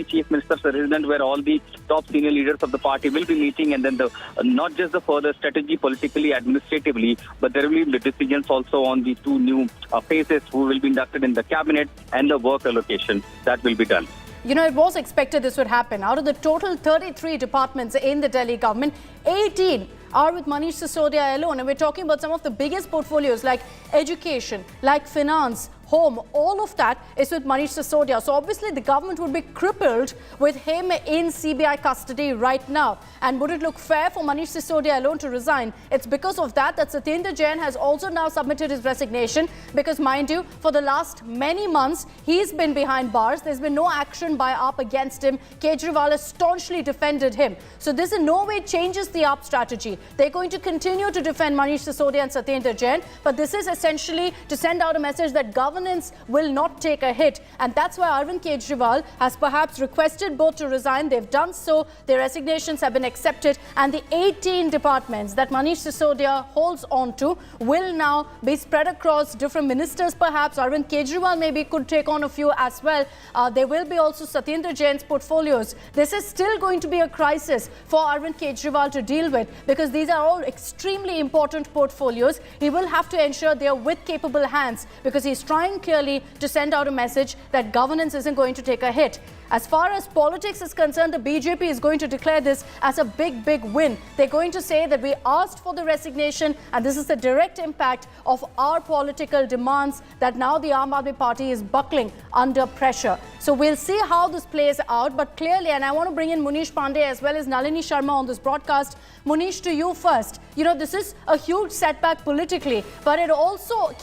Chief Minister's residence, where all the top senior leaders of the party will be meeting, and then not just the further strategy politically, administratively, but there will be decisions also on the two new faces who will be inducted in the cabinet and the work allocation that will be done. You know, it was expected this would happen. Out of the total 33 departments in the Delhi government, 18 are with Manish Sisodia alone. And we're talking about some of the biggest portfolios like education, like finance, home, all of that is with Manish Sisodia. So obviously the government would be crippled with him in CBI custody right now. And would it look fair for Manish Sisodia alone to resign? It's because of that Satyendar Jain has also now submitted his resignation, because mind you, for the last many months, he's been behind bars. There's been no action by AAP against him. Kejriwal has staunchly defended him. So this in no way changes the AAP strategy. They're going to continue to defend Manish Sisodia and Satyendar Jain, but this is essentially to send out a message that governance will not take a hit. And that's why Arvind Kejriwal has perhaps requested both to resign. They've done so. Their resignations have been accepted. And the 18 departments that Manish Sisodia holds on to will now be spread across different ministers perhaps. Arvind Kejriwal maybe could take on a few as well. There will be also Satyendar Jain's portfolios. This is still going to be a crisis for Arvind Kejriwal to deal with, because these are all extremely important portfolios. He will have to ensure they are with capable hands, because he's trying clearly to send out a message that governance isn't going to take a hit. As far as politics is concerned, the BJP is going to declare this as a big, big win. They're going to say that we asked for the resignation, and this is the direct impact of our political demands, that now the Aam Aadmi Party is buckling under pressure. So we'll see how this plays out. But clearly, and I want to bring in Manish Pandey as well as Nalini Sharma on this broadcast. Manish, to you first. You know, this is a huge setback politically, but it also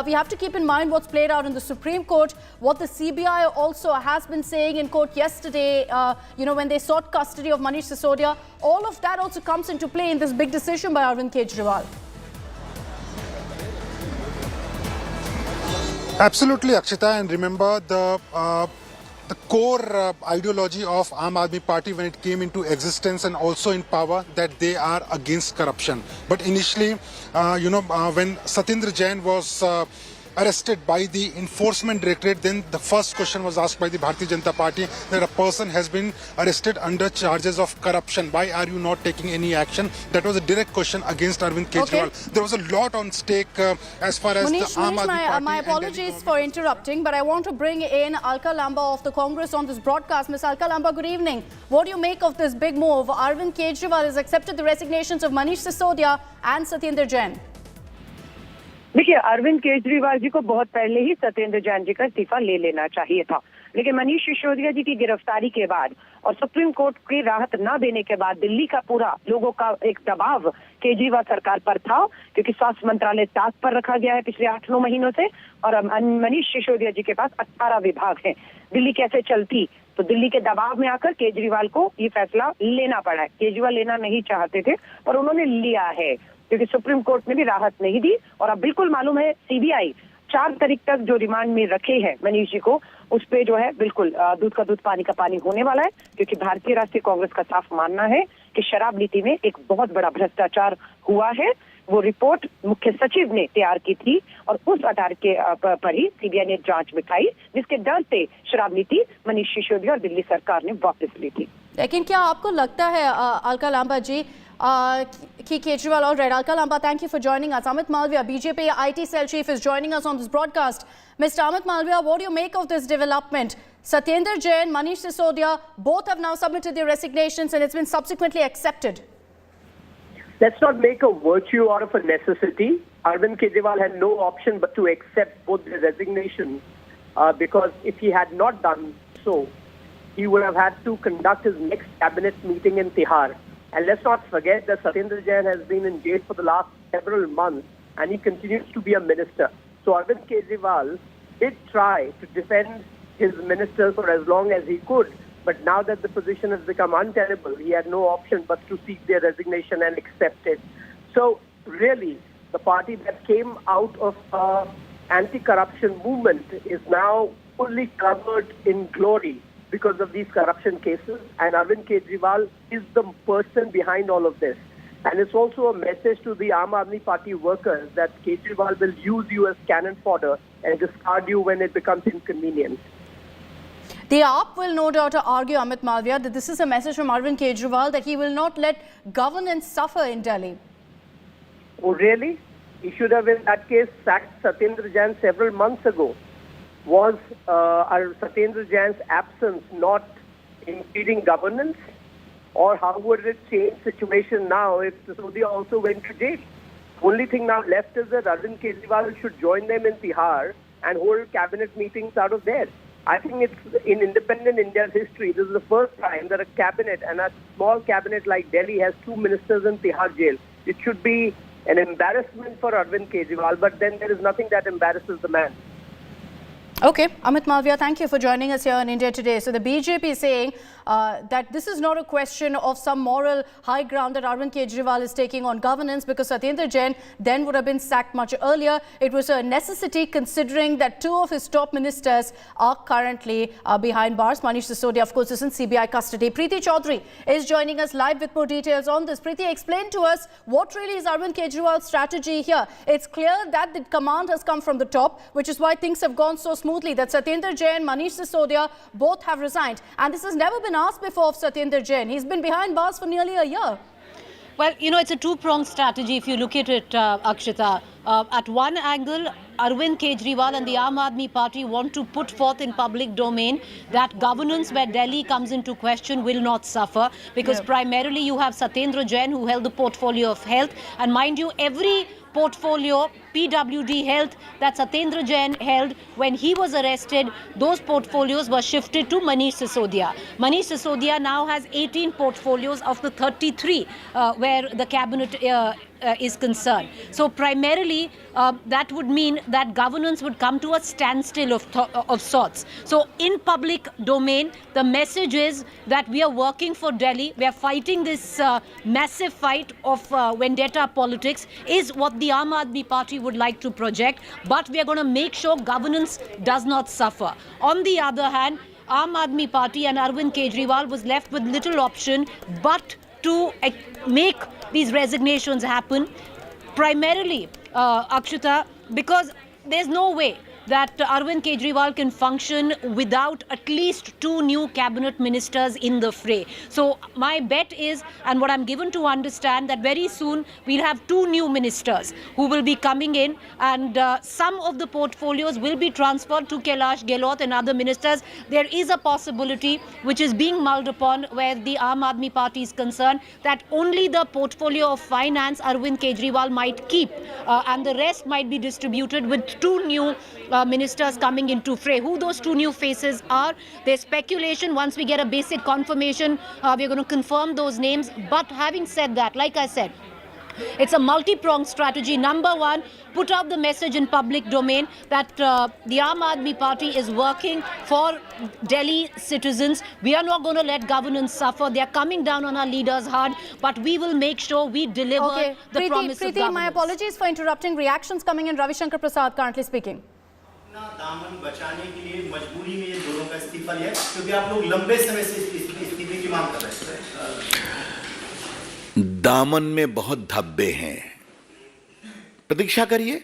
we have to keep in mind what's played out in the Supreme Court, what the CBI also has been saying in court yesterday, when they sought custody of Manish Sisodia. All of that also comes into play in this big decision by Arvind Kejriwal. Absolutely, Akshita, and remember the core ideology of Aam Aadmi Party when it came into existence and also in power, that they are against corruption. But initially, when Satyendar Jain was arrested by the enforcement directorate, then the first question was asked by the Bharatiya Janata Party that a person has been arrested under charges of corruption. Why are you not taking any action? That was a direct question against Arvind Kejriwal. Okay. There was a lot on stake as far as Manish, the Aam Aadmi Party. My apologies for interrupting, but I want to bring in Alka Lamba of the Congress on this broadcast. Ms. Alka Lamba, good evening. What do you make of this big move? Arvind Kejriwal has accepted the resignations of Manish Sisodia and Satyendar Jain. देखिए, अरविंद केजरीवाल जी को बहुत पहले ही सत्येंद्र जैन जी का इस्तीफा ले लेना चाहिए था, लेकिन मनीष सिसोदिया जी की गिरफ्तारी के बाद और सुप्रीम कोर्ट की राहत न देने के बाद दिल्ली का पूरा लोगों का एक दबाव केजरीवाल सरकार पर था, क्योंकि स्वास्थ्य मंत्रालय टास्क पर रखा गया है पिछले 8-9 महीनों से, और मनीष सिसोदिया जी के पास 18 विभाग हैं। दिल्ली कैसे चलती? तो दिल्ली के दबाव में आकर केजरीवाल को ये फैसला लेना पड़ा है। केजरीवाल लेना नहीं चाहते थे, पर उन्होंने लिया है, क्योंकि सुप्रीम कोर्ट ने भी राहत नहीं दी। और अब बिल्कुल मालूम है, सीबीआई 4 तारीख तक जो रिमांड में रखे हैं मनीष जी को, उस पे जो है बिल्कुल दूध का दूध पानी का पानी होने वाला है, क्योंकि भारतीय राष्ट्रीय कांग्रेस का साफ मानना है कि शराब नीति में एक बहुत बड़ा भ्रष्टाचार हुआ है। वो रिपोर्ट मुख्य सचिव ने तैयार की थी और उस आधार के पर ही सीबीआई ने जांच बिठाई, जिसके डर से शराब नीति मनीष सिसोदिया और दिल्ली सरकार ने वापस ली थी। लेकिन क्या आपको लगता है अलका लांबा जी कि Kejriwal, all right, Alka Lamba, thank you for joining us. Amit Malviya, BJP IT cell chief, is joining us on this broadcast. Mr. Amit Malviya, what do you make of this development? Satyendar Jain, Manish Sisodia, both have now submitted their resignations and it's been subsequently accepted. Let's not make a virtue out of a necessity. Arvind Kejriwal had no option but to accept both the resignations, because if he had not done so, he would have had to conduct his next cabinet meeting in Tihar. And let's not forget that Satyendar Jain has been in jail for the last several months and he continues to be a minister. So Arvind Kejriwal did try to defend his ministers for as long as he could. But now that the position has become untenable, he had no option but to seek their resignation and accept it. So really, the party that came out of anti-corruption movement is now fully covered in glory because of these corruption cases, and Arvind Kejriwal is the person behind all of this. And it's also a message to the Aam Aadmi Party workers that Kejriwal will use you as cannon fodder and discard you when it becomes inconvenient. The AAP will no doubt argue, Amit Malviya, that this is a message from Arvind Kejriwal that he will not let governance suffer in Delhi. Oh, really? He should have, in that case, sacked Satyendar Jain several months ago. Was Satyendar Jain's absence not impeding governance? Or how would it change the situation now if Sisodia also went to jail? Only thing now left is that Arvind Kejriwal should join them in Tihar and hold cabinet meetings out of there. I think it's in independent India's history, this is the first time that a cabinet, and a small cabinet like Delhi, has 2 ministers in Tihar jail. It should be an embarrassment for Arvind Kejriwal, but then there is nothing that embarrasses the man. Okay, Amit Malviya, thank you for joining us here on India Today. So the BJP is saying that this is not a question of some moral high ground that Arvind Kejriwal is taking on governance, because Satyendar Jain then would have been sacked much earlier. It was a necessity considering that 2 of his top ministers are currently behind bars. Manish Sisodia, of course, is in CBI custody. Preeti Chaudhary is joining us live with more details on this. Preeti, explain to us what really is Arvind Kejriwal's strategy here. It's clear that the command has come from the top, which is why things have gone so smoothly, that Satyendar Jain, Manish Sisodia both have resigned. And this has never been asked before of Satyendar Jain. He's been behind bars for nearly a year. Well, you know, it's a two-pronged strategy if you look at it, Akshita. At one angle, Arvind Kejriwal and the Aam Aadmi Party want to put forth in public domain that governance where Delhi comes into question will not suffer, because primarily you have Satyendar Jain, who held the portfolio of health. And mind you, every portfolio, PWD health, that Satyendar Jain held when he was arrested, those portfolios were shifted to Manish Sisodia. Manish Sisodia now has 18 portfolios of the 33 where the cabinet is concerned. So primarily that would mean that governance would come to a standstill of sorts. So in public domain, the message is that we are working for Delhi. We are fighting this massive fight of vendetta politics, is what the Aam Aadmi Party would like to project. But we are going to make sure governance does not suffer. On the other hand, Aam Aadmi Party and Arvind Kejriwal was left with little option but to make these resignations happen, primarily, Akshita, because there's no way that Arvind Kejriwal can function without at least 2 new cabinet ministers in the fray. So my bet is, and what I'm given to understand, that very soon we'll have 2 new ministers who will be coming in, and some of the portfolios will be transferred to Kailash Gehlot and other ministers. There is a possibility, which is being mulled upon where the Aam Aadmi Party is concerned, that only the portfolio of finance Arvind Kejriwal might keep, and the rest might be distributed with 2 new ministers coming into fray. Who those 2 new faces are, there's speculation. Once we get a basic confirmation, we're going to confirm those names. But having said that, like I said, it's a multi-pronged strategy. Number one, put out the message in public domain that the Aam Aadmi Party is working for Delhi citizens. We are not going to let governance suffer. They are coming down on our leaders hard, but we will make sure we deliver the promise of governance. My apologies for interrupting. Reactions coming in. Ravi Shankar Prasad currently speaking. दामन बचाने के लिए मजबूरी में ये दोनों का इस्तीफा लिया, क्योंकि आप लोग लंबे समय से इस्तीफे की मांग कर रहे थे। दामन में बहुत धब्बे हैं, प्रतीक्षा करिए,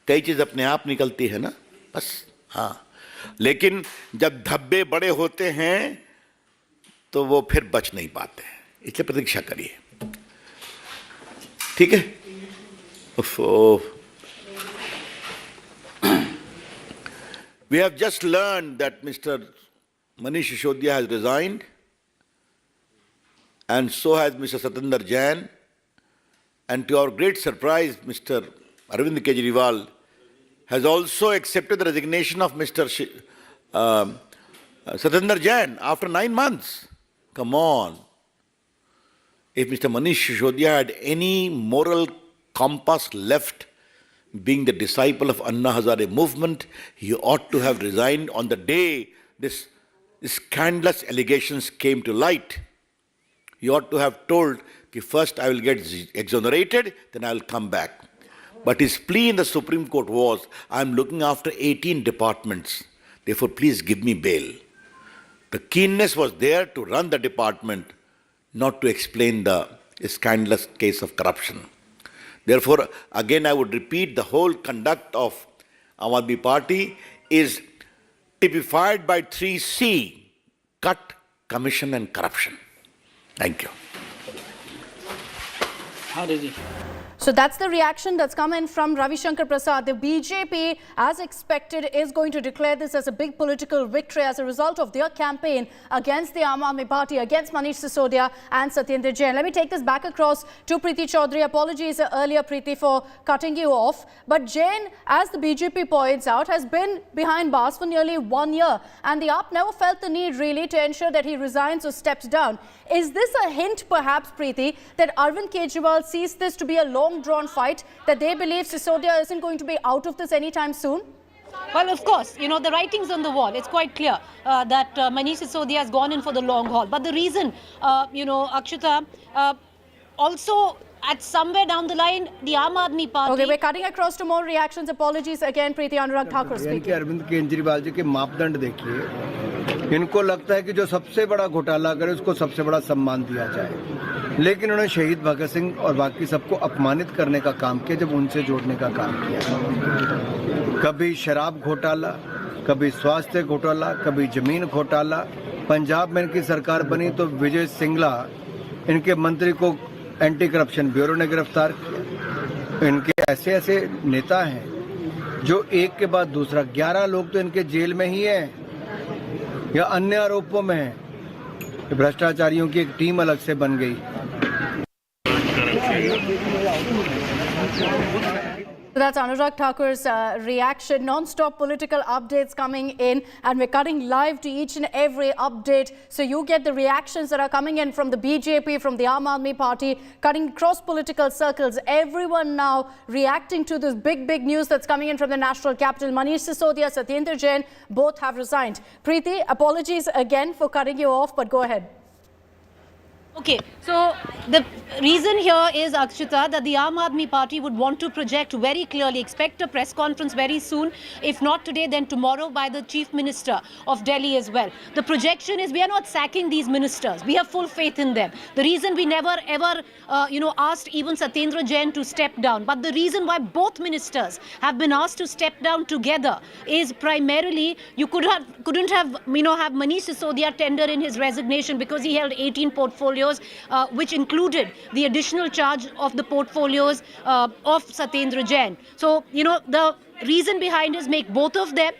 कई चीज अपने आप निकलती है ना, बस। हाँ, लेकिन जब धब्बे बड़े होते हैं तो वो फिर बच नहीं पाते हैं, इसलिए प्रतीक्षा करिए, ठीक है? We have just learned that Mr. Manish Sisodia has resigned, and so has Mr. Satyendar Jain. And to our great surprise, Mr. Arvind Kejriwal has also accepted the resignation of Mr. Satyendar Jain after 9 months. Come on. If Mr. Manish Sisodia had any moral compass left, being the disciple of Anna Hazare movement, he ought to have resigned on the day this scandalous allegations came to light. He ought to have told, first I will get exonerated, then I will come back. But his plea in the Supreme Court was, I am looking after 18 departments, therefore please give me bail. The keenness was there to run the department, not to explain the scandalous case of corruption. Therefore, again I would repeat, the whole conduct of Aam Aadmi Party is typified by 3C, cut, commission and corruption. Thank you. How did he? So that's the reaction that's come in from Ravi Shankar Prasad. The BJP, as expected, is going to declare this as a big political victory as a result of their campaign against the Aam Aadmi Party, against Manish Sisodia and Satyendar Jain. Let me take this back across to Preeti Chaudhary. Apologies earlier, Preeti, for cutting you off. But Jain, as the BJP points out, has been behind bars for nearly 1 year. And the AAP never felt the need really to ensure that he resigns or steps down. Is this a hint, perhaps, Preeti, that Arvind Kejriwal sees this to be a long-drawn fight, that they believe Sisodia isn't going to be out of this anytime soon? Well, of course, you know, the writing's on the wall. It's quite clear that Manish Sisodia has gone in for the long haul. But the reason, Akshita, also at somewhere down the line, the Aam Aadmi Party... Okay, we're cutting across to more reactions. Apologies again, Preeti. Anurag Thakur speaking. Arvind Kejriwal ji के मापदंड देखिए, इनको लगता है कि जो सबसे बड़ा घोटाला करे उसको सबसे बड़ा सम्मान दिया जाए, लेकिन उन्होंने शहीद भगत सिंह और बाकी सबको अपमानित करने का काम किया जब उनसे जोड़ने का काम किया। कभी शराब घोटाला, कभी स्वास्थ्य घोटाला, कभी जमीन घोटाला। पंजाब में इनकी सरकार बनी तो विजय सिंगला, इनके मंत्री को एंटी करप्शन ब्यूरो ने गिरफ्तार किया। इनके ऐसे ऐसे नेता हैं जो एक के बाद दूसरा, 11 लोग तो इनके जेल में ही हैं या अन्य आरोपों में हैं। भ्रष्टाचारियों की एक टीम अलग से बन गई। So that's Anurag Thakur's reaction. Non-stop political updates coming in, and we're cutting live to each and every update. So you get the reactions that are coming in from the BJP, from the Aam Aadmi Party, cutting across political circles. Everyone now reacting to this big news that's coming in from the national capital. Manish Sisodia, Satyendar Jain, both have resigned. Preeti, apologies again for cutting you off, but go ahead. Okay, so the reason here is, Akshita, that the Aam Aadmi Party would want to project very clearly, expect a press conference very soon, if not today, then tomorrow, by the Chief Minister of Delhi as well. The projection is we are not sacking these ministers. We have full faith in them. The reason we never ever, asked even Satyendar Jain to step down, but the reason why both ministers have been asked to step down together is primarily you couldn't have Manish Sisodia tender in his resignation because he held 18 portfolios, which included the additional charge of the portfolios of Satyendar Jain. So, the reason behind is make both of them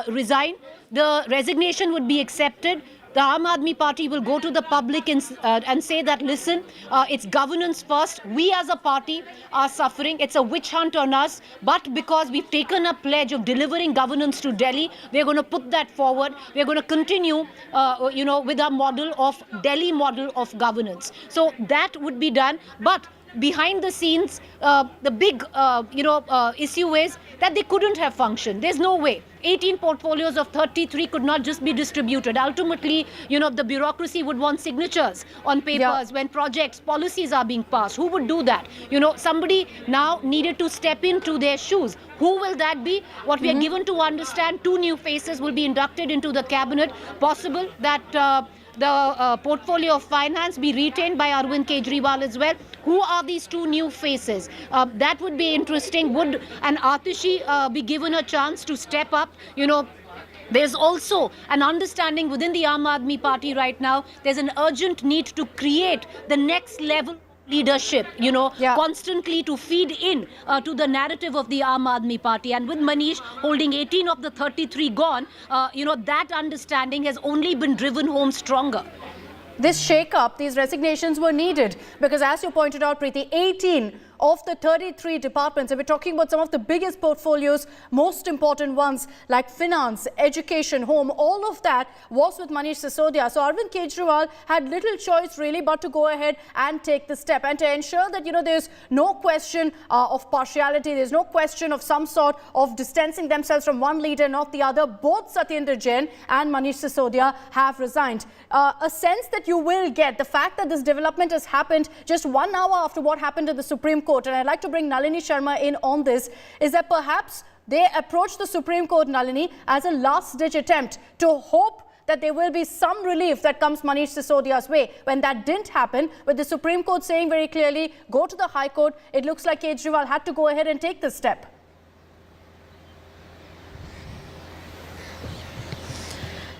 resign. The resignation would be accepted. The Aam Aadmi Party will go to the public and say that, listen, it's governance first. We as a party are suffering. It's a witch hunt on us. But because we've taken a pledge of delivering governance to Delhi, we're going to put that forward. We're going to continue, with our model of Delhi model of governance. So that would be done. But behind the scenes, the big, issue is that they couldn't have functioned. There's no way. 18 portfolios of 33 could not just be distributed. Ultimately, the bureaucracy would want signatures on papers when projects, policies are being passed. Who would do that? Somebody now needed to step into their shoes. Who will that be? What we are given to understand, 2 new faces will be inducted into the cabinet. Possible that the portfolio of finance be retained by Arvind Kejriwal as well. Who are these 2 new faces? That would be interesting. Would an Atishi be given a chance to step up? There's also an understanding within the Aam Aadmi Party right now. There's an urgent need to create the next level leadership, constantly to feed in to the narrative of the Aam Aadmi Party. And with Manish holding 18 of the 33 gone, that understanding has only been driven home stronger. This shake-up, these resignations were needed because, as you pointed out, Preeti, 18 of the 33 departments, and we're talking about some of the biggest portfolios, most important ones like finance, education, home, all of that was with Manish Sisodia. So Arvind Kejriwal had little choice really but to go ahead and take the step, and to ensure that there's no question of partiality, there's no question of some sort of distancing themselves from one leader not the other. Both Satyendar Jain and Manish Sisodia have resigned. A sense that you will get, the fact that this development has happened just 1 hour after what happened at the Supreme Court, and I'd like to bring Nalini Sharma in on this, is that perhaps they approached the Supreme Court, Nalini, as a last-ditch attempt to hope that there will be some relief that comes Manish Sisodia's way. When that didn't happen, with the Supreme Court saying very clearly, go to the High Court, it looks like Kejriwal had to go ahead and take this step.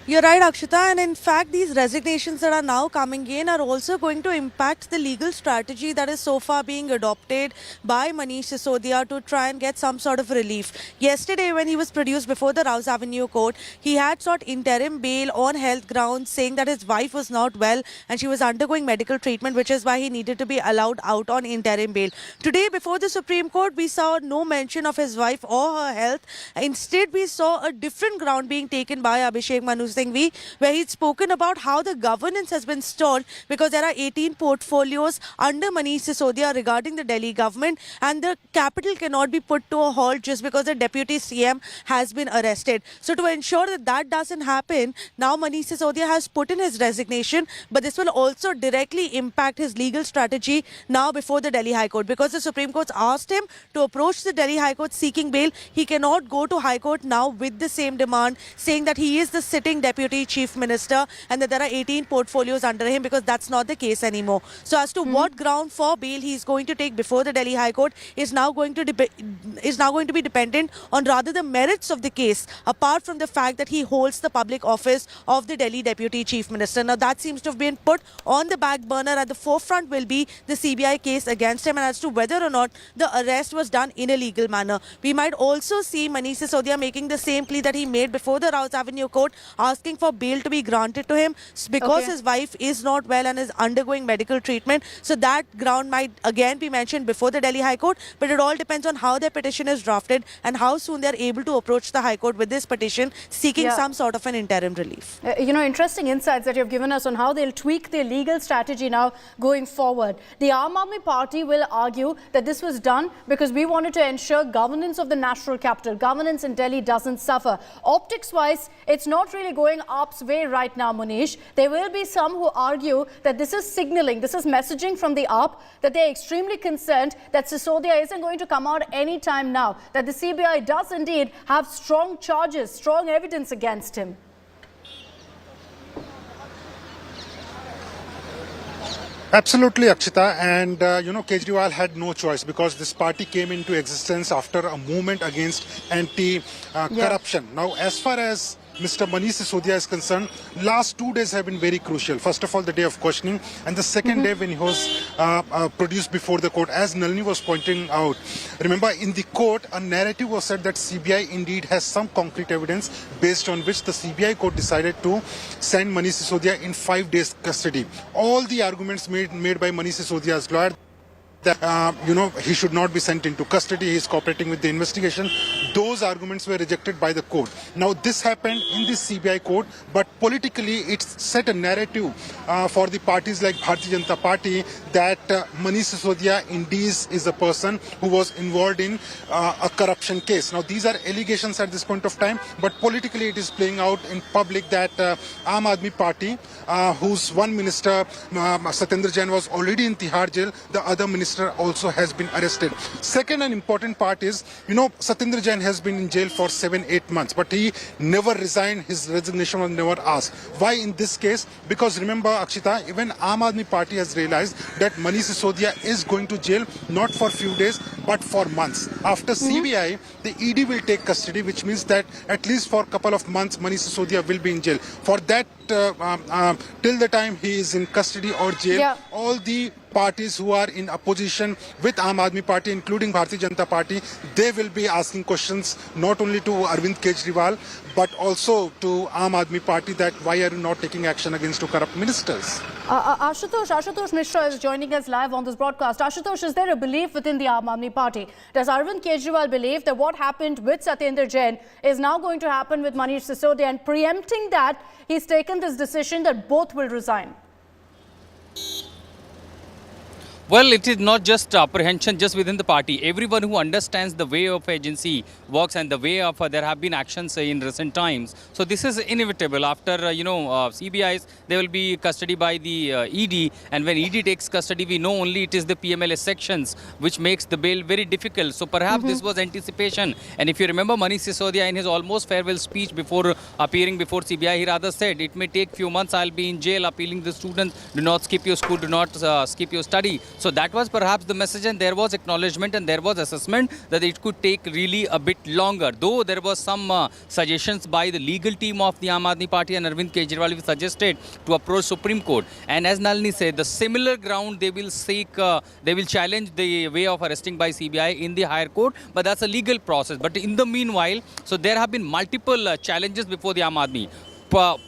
You're right, Akshita, and in fact, these resignations that are now coming in are also going to impact the legal strategy that is so far being adopted by Manish Sisodia to try and get some sort of relief. Yesterday, when he was produced before the Rouse Avenue court, he had sought interim bail on health grounds, saying that his wife was not well and she was undergoing medical treatment, which is why he needed to be allowed out on interim bail. Today, before the Supreme Court, we saw no mention of his wife or her health. Instead, we saw a different ground being taken by Abhishek Manu Singhvi, where he'd spoken about how the governance has been stalled because there are 18 portfolios under Manish Sisodia regarding the Delhi government, and the capital cannot be put to a halt just because the deputy CM has been arrested. So to ensure that that doesn't happen, now Manish Sisodia has put in his resignation, but this will also directly impact his legal strategy now before the Delhi High Court, because the Supreme Court's asked him to approach the Delhi High Court seeking bail. He cannot go to High Court now with the same demand, saying that he is the sitting deputy chief minister and that there are 18 portfolios under him, because that's not the case anymore. So as to what ground for bail he is going to take before the Delhi High Court is now going to be dependent on rather the merits of the case, apart from the fact that he holds the public office of the Delhi deputy chief minister. Now that seems to have been put on the back burner. At the forefront will be the CBI case against him, and as to whether or not the arrest was done in a legal manner. We might also see Manish Sisodia making the same plea that he made before the Rouse Avenue court, asking for bail to be granted to him because his wife is not well and is undergoing medical treatment. So that ground might again be mentioned before the Delhi High Court, but it all depends on how their petition is drafted and how soon they are able to approach the High Court with this petition seeking some sort of an interim relief. Interesting insights that you've given us on how they'll tweak their legal strategy now going forward. The Aam Aadmi Party will argue that this was done because we wanted to ensure governance of the national capital, governance in Delhi doesn't suffer. Optics-wise, it's not really going AAP's way right now, Manish. There will be some who argue that this is signaling, this is messaging from the AAP that they're extremely concerned that Sisodia isn't going to come out any time now, that the CBI does indeed have strong charges, strong evidence against him. Absolutely, Akshita, and Kejriwal had no choice because this party came into existence after a movement against anti-corruption. Now, as far as Mr. Manish Sisodia is concerned, last 2 days have been very crucial. First of all, the day of questioning, and the second day when he was produced before the court. As Nalini was pointing out, remember in the court, a narrative was said that CBI indeed has some concrete evidence based on which the CBI court decided to send Manish Sisodia in 5 days custody. All the arguments made by Manish Sisodia's lawyer that he should not be sent into custody, he is cooperating with the investigation, those arguments were rejected by the court. Now this happened in the CBI court, but politically it set a narrative for the parties like Bharatiya Janata Party that Manish Sisodia indeed is a person who was involved in a corruption case. Now these are allegations at this point of time, but politically it is playing out in public that Aam Aadmi Party, whose one minister, Satyendar Jain, was already in Tihar jail, the other minister also has been arrested. Second and important part is, Satyendar Jain has been in jail for 7-8 months, but he never resigned, his resignation was never asked. Why in this case? Because remember, Akshita, even Aam Aadmi Party has realized that Manish Sisodia is going to jail not for few days, but for months. After CBI, the ED will take custody, which means that at least for a couple of months, Manish Sisodia will be in jail. For that, till the time he is in custody or jail, all the parties who are in opposition with Aam Aadmi Party, including Bharatiya Janata Party, they will be asking questions not only to Arvind Kejriwal, but also to Aam Aadmi Party that why are you not taking action against two corrupt ministers? Ashutosh Mishra is joining us live on this broadcast. Ashutosh, is there a belief within the Aam Aadmi Party? Does Arvind Kejriwal believe that what happened with Satyendar Jain is now going to happen with Manish Sisodia, and preempting that, he's taken this decision that both will resign? Well, it is not just apprehension just within the party. Everyone who understands the way of agency works and the way of there have been actions in recent times. So this is inevitable. After CBIs, there will be custody by the ED, and when ED takes custody, we know only it is the PMLA sections which makes the bail very difficult. So perhaps this was anticipation. And if you remember, Manish Sisodia in his almost farewell speech before appearing before CBI, he rather said, it may take few months, I'll be in jail appealing the students, do not skip your school, do not skip your study. So that was perhaps the message, and there was acknowledgement and there was assessment that it could take really a bit longer. Though there was some suggestions by the legal team of the Aam Aadmi Party and Arvind Kejriwal, who suggested to approach Supreme Court. And as Nalini said, the similar ground they will seek, they will challenge the way of arresting by CBI in the higher court, but that's a legal process. But in the meanwhile, so there have been multiple challenges before the Aam Aadmi.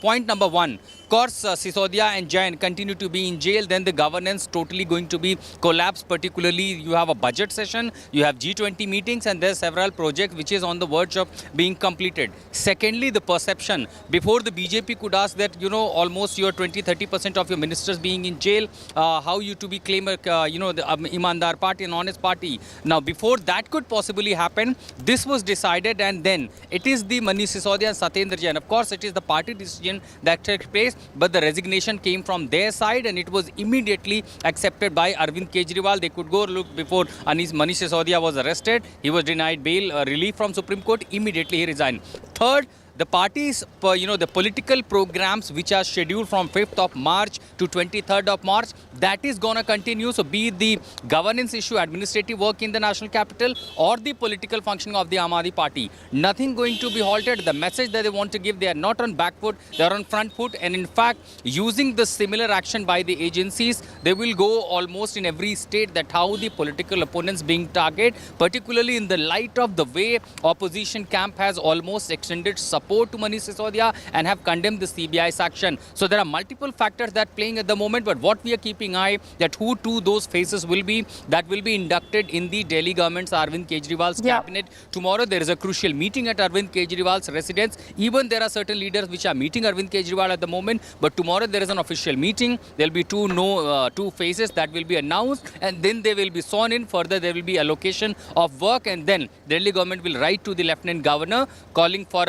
Point number one, of course, Sisodia and Jain continue to be in jail, then the governance totally going to be collapsed. Particularly, you have a budget session, you have G20 meetings, and there are several projects which is on the verge of being completed. Secondly, the perception. Before the BJP could ask that, almost your 20-30% of your ministers being in jail, how you to be claimed, the Imandar party, an honest party. Now, before that could possibly happen, this was decided, and then it is the Manish Sisodia and Satyendar Jain. Of course, it is the party decision that took place, but the resignation came from their side and it was immediately accepted by Arvind Kejriwal. They could go look before Manish Sisodia was arrested. He was denied bail, relief from Supreme Court. Immediately he resigned. Third, the parties, the political programs which are scheduled from 5th of March to 23rd of March, that is going to continue. So be it the governance issue, administrative work in the national capital, or the political functioning of the Aam Aadmi Party, nothing going to be halted. The message that they want to give, they are not on back foot, they are on front foot. And in fact, using the similar action by the agencies, they will go almost in every state that how the political opponents being targeted, particularly in the light of the way opposition camp has almost extended support to Manish Sisodia and have condemned the CBI's action. So there are multiple factors that playing at the moment, but what we are keeping eye that who to those faces will be that will be inducted in the Delhi government's Arvind Kejriwal's cabinet. Tomorrow there is a crucial meeting at Arvind Kejriwal's residence. Even there are certain leaders which are meeting Arvind Kejriwal at the moment, but tomorrow there is an official meeting. There will be two faces that will be announced, and then they will be sworn in. Further, there will be allocation of work, and then Delhi government will write to the Lieutenant Governor calling for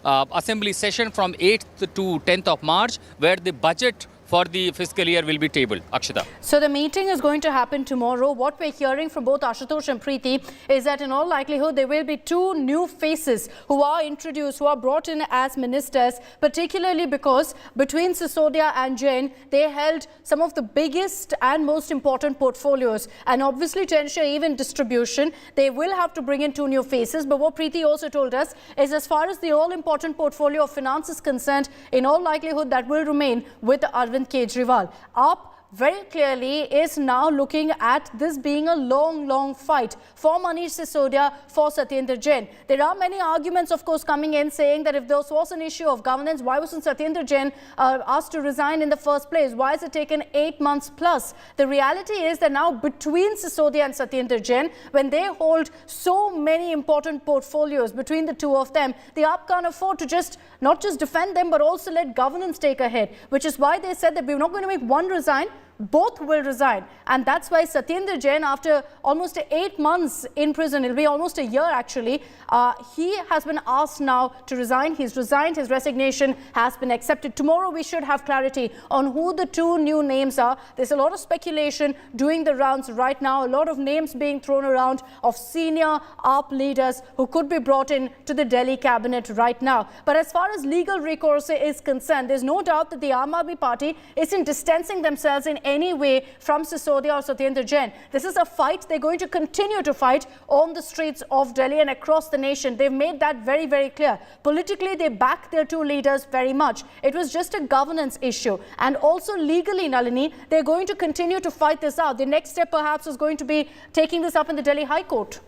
assembly session from 8th to 10th of March, where the budget for the fiscal year will be tabled. Akshita. So the meeting is going to happen tomorrow. What we're hearing from both Ashutosh and Preeti is that in all likelihood there will be two new faces who are introduced, who are brought in as ministers, particularly because between Sisodia and Jain, they held some of the biggest and most important portfolios. And obviously to ensure even distribution, they will have to bring in two new faces. But what Preeti also told us is as far as the all-important portfolio of finance is concerned, in all likelihood that will remain with Arvind Kejriwal. Up very clearly is now looking at this being a long fight for Manish Sisodia, for Satyendar Jain. There are many arguments, of course, coming in saying that if this was an issue of governance, why wasn't Satyendar Jain asked to resign in the first place? Why has it taken 8 months plus? The reality is that now between Sisodia and Satyendar Jain, when they hold so many important portfolios between the two of them, the AAP can't afford to not just defend them, but also let governance take ahead, which is why they said that we're not going to make one resign, both will resign. And that's why Satyendar Jain, after almost 8 months in prison, it'll be almost a year actually, he has been asked now to resign. He's resigned, his resignation has been accepted. Tomorrow we should have clarity on who the two new names are. There's a lot of speculation doing the rounds right now, a lot of names being thrown around of senior AAP leaders who could be brought in to the Delhi cabinet right now. But as far as legal recourse is concerned, there's no doubt that the Aam Aadmi Party isn't distancing themselves in any way from Sisodia or Satyendar Jain. This is a fight they're going to continue to fight on the streets of Delhi and across the nation. They've made that very clear. Politically, they back their two leaders very much. It was just a governance issue. And also legally, Nalini, they're going to continue to fight this out. The next step perhaps is going to be taking this up in the Delhi High Court.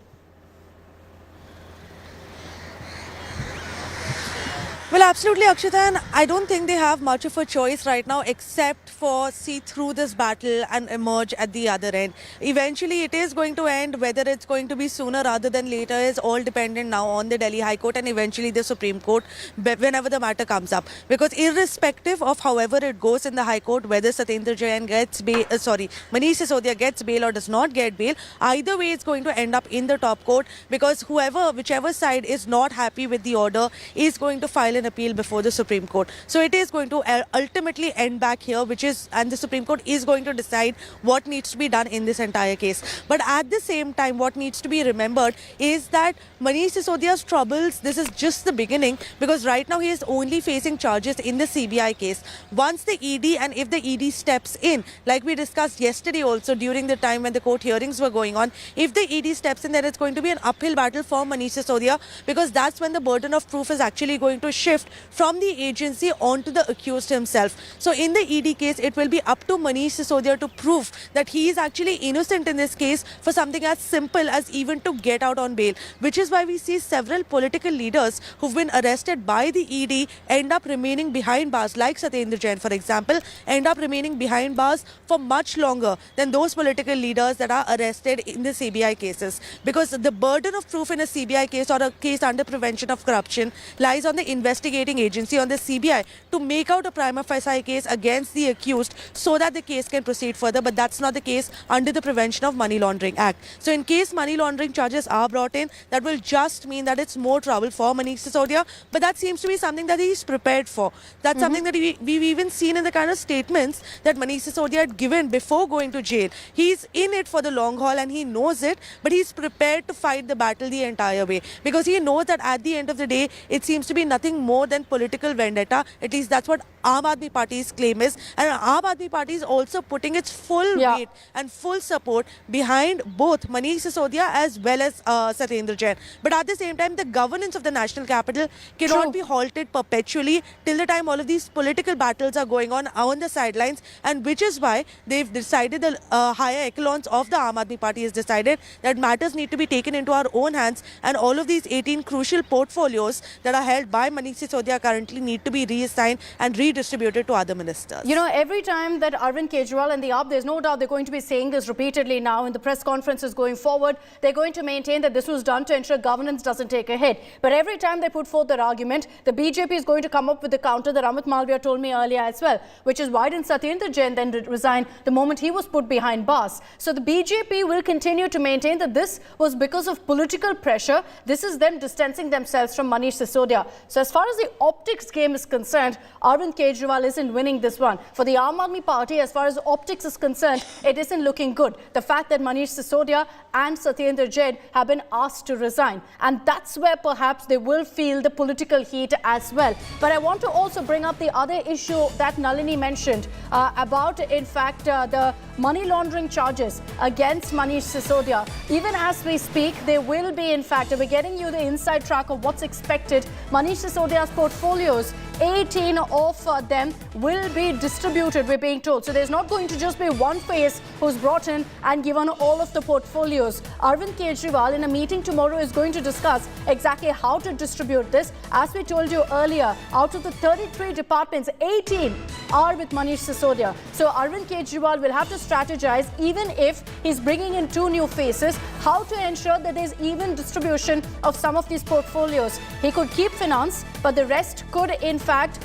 Well, absolutely, Akshita, and I don't think they have much of a choice right now except for see through this battle and emerge at the other end. Eventually, it is going to end. Whether it's going to be sooner rather than later is all dependent now on the Delhi High Court and eventually the Supreme Court whenever the matter comes up. Because irrespective of however it goes in the High Court, whether Satyendar Jain gets bail, Manish Sisodia gets bail or does not get bail, either way it's going to end up in the top court because whichever side is not happy with the order is going to file file an appeal before the Supreme Court. So it is going to ultimately end back here, and the Supreme Court is going to decide what needs to be done in this entire case. But at the same time, what needs to be remembered is that Manish Sisodia's troubles, this is just the beginning, because right now he is only facing charges in the CBI case. Once the ED, and if the ED steps in, like we discussed yesterday also during the time when the court hearings were going on, if the ED steps in, then it's going to be an uphill battle for Manish Sisodia, because that's when the burden of proof is actually going to shift from the agency onto the accused himself. So in the ED case, it will be up to Manish Sisodia to prove that he is actually innocent in this case for something as simple as even to get out on bail, which is why we see several political leaders who've been arrested by the ED end up remaining behind bars, like Satyendar Jain, for example, end up remaining behind bars for much longer than those political leaders that are arrested in the CBI cases. Because the burden of proof in a CBI case or a case under prevention of corruption lies on the investigating agency, on the CBI, to make out a prima facie case against the accused so that the case can proceed further. But that's not the case under the Prevention of Money Laundering Act. So in case money laundering charges are brought in, that will just mean that it's more trouble for Manish Sisodia. But that seems to be something that he's prepared for. That's something that we've even seen in the kind of statements that Manish Sisodia had given before going to jail. He's in it for the long haul and he knows it, but he's prepared to fight the battle the entire way, because he knows that at the end of the day, it seems to be nothing more than political vendetta. At least that's what Aam Aadmi Party's claim is. And Aam Aadmi Party is also putting its full weight and full support behind both Manish Sisodia as well as Satyendar Jain. But at the same time, the governance of the national capital cannot be halted perpetually till the time all of these political battles are going on the sidelines, and which is why they've decided, the higher echelons of the Aam Aadmi Party has decided that matters need to be taken into our own hands, and all of these 18 crucial portfolios that are held by Manish Sisodia currently need to be reassigned and redistributed to other ministers. You know, every time that Arvind Kejriwal and the AAP, there's no doubt they're going to be saying this repeatedly now in the press conferences going forward. They're going to maintain that this was done to ensure governance doesn't take a hit. But every time they put forth their argument, the BJP is going to come up with the counter that Amit Malviya told me earlier as well, which is why didn't Satyendar Jain then resign the moment he was put behind bars? So the BJP will continue to maintain that this was because of political pressure. This is them distancing themselves from Manish Sisodia. So as far as the optics game is concerned, Arvind Kejriwal isn't winning this one. For the Aam Aadmi Party, as far as optics is concerned, it isn't looking good. The fact that Manish Sisodia and Satyendar Jain have been asked to resign. And that's where perhaps they will feel the political heat as well. But I want to also bring up the other issue that Nalini mentioned about, in fact, the money laundering charges against Manish Sisodia. Even as we speak, they will be, in fact, we're getting you the inside track of what's expected. Manish Sisodia's portfolios, 18 of them will be distributed, we're being told. So there's not going to just be one face who's brought in and given all of the portfolios. Arvind Kejriwal in a meeting tomorrow is going to discuss exactly how to distribute this. As we told you earlier, out of the 33 departments, 18 are with Manish Sisodia. So Arvind Kejriwal will have to strategize, even if he's bringing in 2 new faces, how to ensure that there's even distribution of some of these portfolios. He could keep finance, but the rest could, in fact,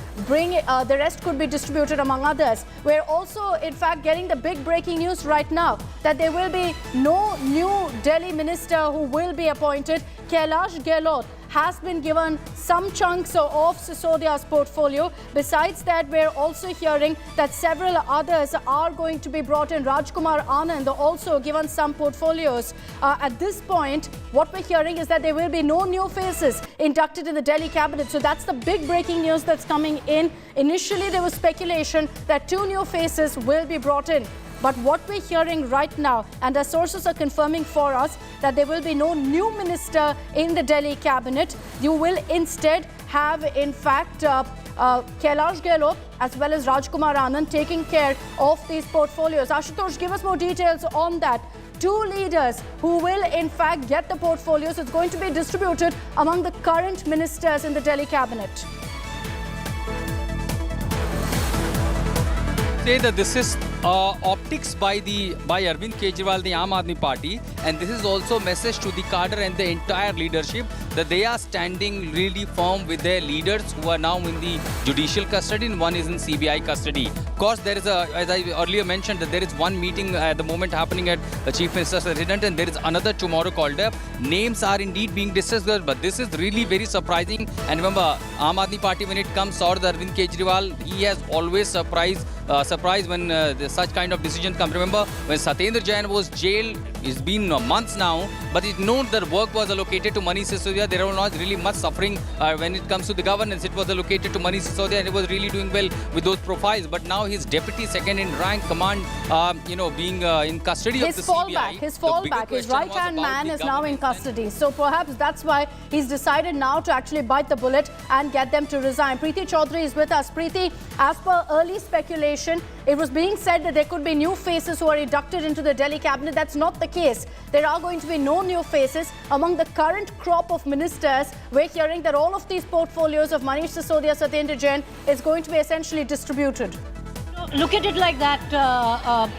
could be distributed among others. We're also, in fact, getting the big breaking news right now that there will be no new Delhi minister who will be appointed. Kailash Gehlot has been given some chunks of Sisodia's portfolio. Besides that, we're also hearing that several others are going to be brought in. Rajkumar Anand also given some portfolios. At this point, what we're hearing is that there will be no new faces inducted in the Delhi cabinet. So that's the big breaking news that's coming in. Initially, there was speculation that 2 new faces will be brought in. But what we're hearing right now, and our sources are confirming for us, that there will be no new minister in the Delhi cabinet. You will instead have, in fact, Kailash Gehlot as well as Rajkumar Anand taking care of these portfolios. Ashutosh, give us more details on that. 2 leaders who will, in fact, get the portfolios. It's going to be distributed among the current ministers in the Delhi cabinet. say that this is optics by Arvind Kejriwal, the Aam Aadmi Party, and this is also a message to the cadre and the entire leadership that they are standing really firm with their leaders who are now in the judicial custody and one is in CBI custody. Of course, there is as I earlier mentioned, that there is one meeting at the moment happening at the Chief Minister's residence, and there is another tomorrow called up. Names are indeed being discussed, but this is really very surprising. And remember, Aam Aadmi Party, when it comes or the Arvind Kejriwal, he has always surprised when such kind of decision comes. Remember, when Satyendar Jain was jailed, it's been months now, but it known that work was allocated to Manish Sisodia. There was not really much suffering when it comes to the governance. It was allocated to Manish Sisodia, and he was really doing well with those profiles. But now his deputy, second in rank, command, being in custody of the CBI. His fallback, his right-hand man is now in custody. So perhaps that's why he's decided now to actually bite the bullet and get them to resign. Preeti Chaudhary is with us. Preeti, as per early speculation, it was being said that there could be new faces who are inducted into the Delhi cabinet. That's not the case. There are going to be no new faces. Among the current crop of ministers, we're hearing that all of these portfolios of Manish Sisodia, Satyendar Jain is going to be essentially distributed. Look at it like that,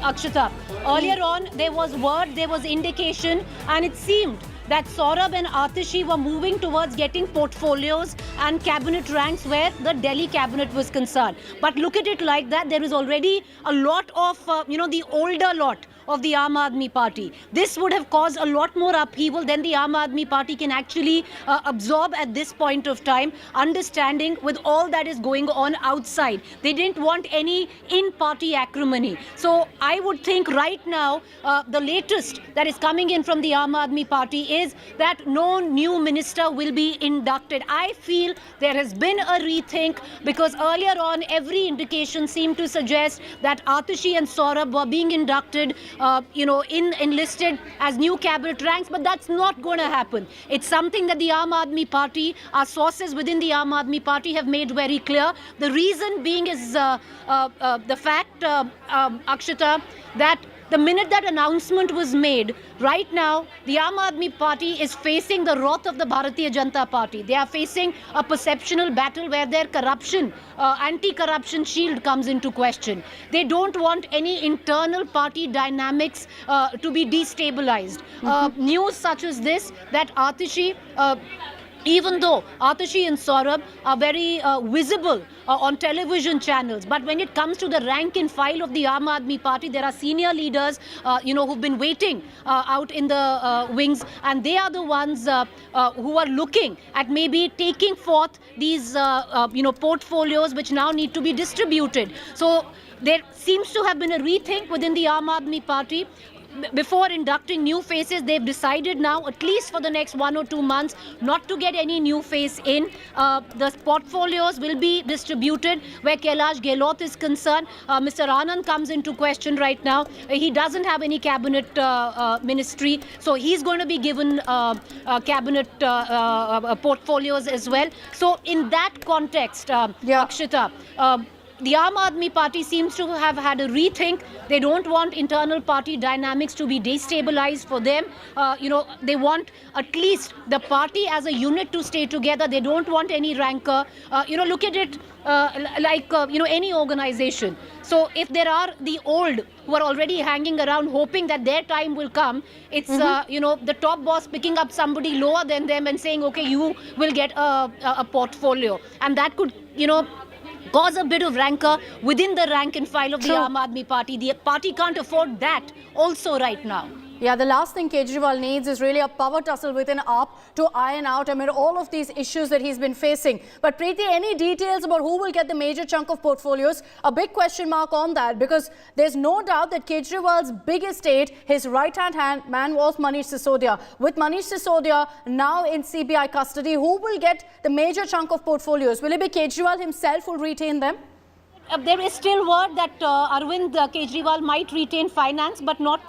Akshita. Earlier on, there was word, there was indication, and it seemed that Saurabh and Atishi were moving towards getting portfolios and cabinet ranks where the Delhi cabinet was concerned. But look at it like that, there is already a lot of, the older lot of the Aam Aadmi Party. This would have caused a lot more upheaval than the Aam Aadmi Party can actually absorb at this point of time, understanding with all that is going on outside. They didn't want any in-party acrimony. So I would think right now, the latest that is coming in from the Aam Aadmi Party is that no new minister will be inducted. I feel there has been a rethink because earlier on, every indication seemed to suggest that Atishi and Saurabh were being inducted enlisted as new cabinet ranks, but that's not going to happen. It's something that the Aam Aadmi Party, our sources within the Aam Aadmi Party have made very clear. The reason being is the fact, Akshita, that the minute that announcement was made, right now, the Aam Aadmi Party is facing the wrath of the Bharatiya Janata Party. They are facing a perceptional battle where their corruption, anti-corruption shield comes into question. They don't want any internal party dynamics to be destabilized. News such as this, that Atishi, even though Atishi and Saurabh are very visible on television channels, but when it comes to the rank and file of the Aam Aadmi Party, there are senior leaders, who've been waiting out in the wings, and they are the ones who are looking at maybe taking forth these, portfolios which now need to be distributed. So there seems to have been a rethink within the Aam Aadmi Party. Before inducting new faces, they've decided now, at least for the next 1 or 2 months, not to get any new face in. The portfolios will be distributed. Where Kailash Gehlot is concerned, Mr. Anand comes into question right now. He doesn't have any cabinet ministry, so he's going to be given cabinet portfolios as well. So in that context, Akshita, the Aam Aadmi Party seems to have had a rethink. They don't want internal party dynamics to be destabilized for them. They want at least the party as a unit to stay together. They don't want any rancor. Look at it like any organization. So if there are the old who are already hanging around hoping that their time will come, it's, the top boss picking up somebody lower than them and saying, okay, you will get a portfolio. And that could, cause a bit of rancor within the rank and file of the Aam Aadmi Party. The party can't afford that also right now. Yeah, the last thing Kejriwal needs is really a power tussle within AAP to iron out all of these issues that he's been facing. But Preeti, any details about who will get the major chunk of portfolios? A big question mark on that, because there's no doubt that Kejriwal's biggest aide, his right-hand man, was Manish Sisodia. With Manish Sisodia now in CBI custody, who will get the major chunk of portfolios? Will it be Kejriwal himself who will retain them? There is still word that Arvind Kejriwal might retain finance, but not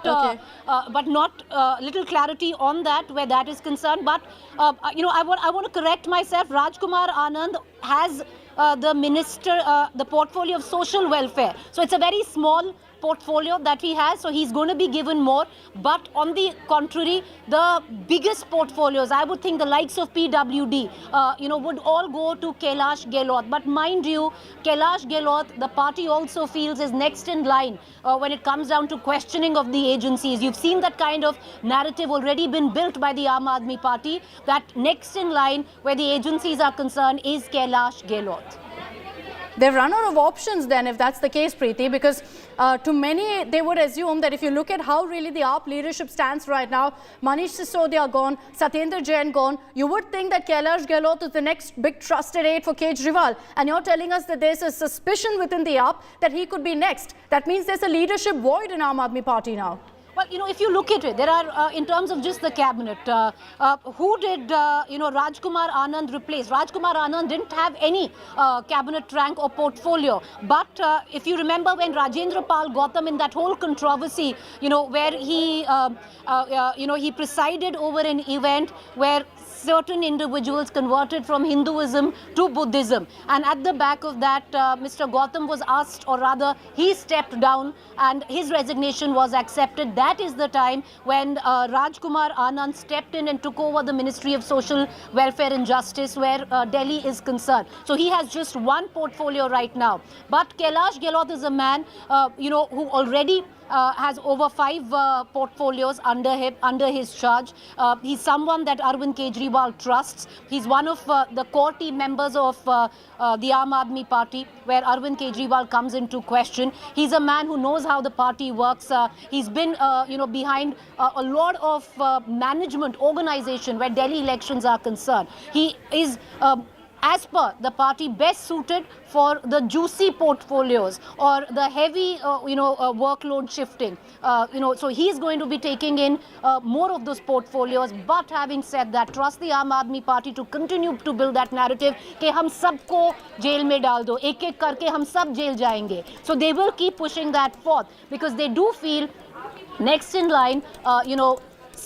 little clarity on that where that is concerned. But I want to correct myself. Rajkumar Anand has the minister, the portfolio of social welfare. So it's a very small portfolio that he has, so he's going to be given more. But on the contrary, the biggest portfolios, I would think the likes of PWD, would all go to Kailash Gehlot. But mind you, Kailash Gehlot, the party also feels is next in line when it comes down to questioning of the agencies. You've seen that kind of narrative already been built by the Aam Aadmi Party, that next in line where the agencies are concerned is Kailash Gehlot. They've run out of options then, if that's the case, Preeti, because to many, they would assume that if you look at how really the AAP leadership stands right now, Manish Sisodia gone, Satyendar Jain gone, you would think that Kailash Gehlot is the next big trusted aide for Kejriwal. And you're telling us that there's a suspicion within the AAP that he could be next. That means there's a leadership void in Aam Aadmi Party now. Well, if you look at it, there are, in terms of just the cabinet, who did, Rajkumar Anand replace? Rajkumar Anand didn't have any cabinet rank or portfolio. But if you remember when Rajendra Pal Gautam in that whole controversy, where he, he presided over an event where certain individuals converted from Hinduism to Buddhism. And at the back of that, Mr. Gautam was asked, or rather, he stepped down and his resignation was accepted. That is the time when Rajkumar Anand stepped in and took over the Ministry of Social Welfare and Justice, where Delhi is concerned. So he has just one portfolio right now. But Kailash Gehlot is a man, who already has over 5 portfolios under his charge. He's someone that Arvind Kejriwal trusts. He's one of the core team members of the Aam Aadmi Party, where Arvind Kejriwal comes into question. He's a man who knows how the party works. He's been, behind a lot of management organization where Delhi elections are concerned. He is as per the party, best suited for the juicy portfolios or the heavy, workload shifting. So he's going to be taking in more of those portfolios. But having said that, trust the Aam Aadmi Party to continue to build that narrative कि हम सबको jail में डाल दो, एक-एक करके हम सब जेल जाएंगे. So they will keep pushing that forth because they do feel next in line,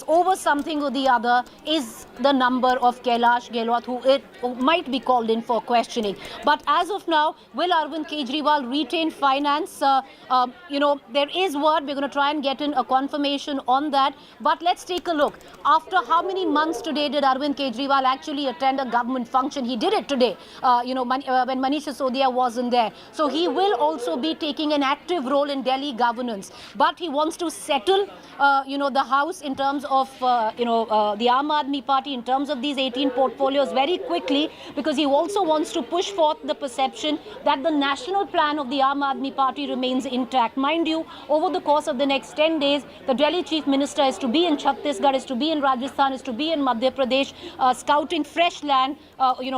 over something or the other is the number of Kailash Gehlot, who might be called in for questioning. But as of now, will Arvind Kejriwal retain finance? There is word. We're going to try and get in a confirmation on that. But let's take a look. After how many months today did Arvind Kejriwal actually attend a government function? He did it today, when Manish Sisodia wasn't there. So he will also be taking an active role in Delhi governance. But he wants to settle, the house in terms of, the Aam Aadmi Party, in terms of these 18 portfolios very quickly, because he also wants to push forth the perception that the national plan of the Aam Aadmi Party remains intact. Mind you, over the course of the next 10 days, the Delhi Chief Minister is to be in Chhattisgarh, is to be in Rajasthan, is to be in Madhya Pradesh, scouting fresh land,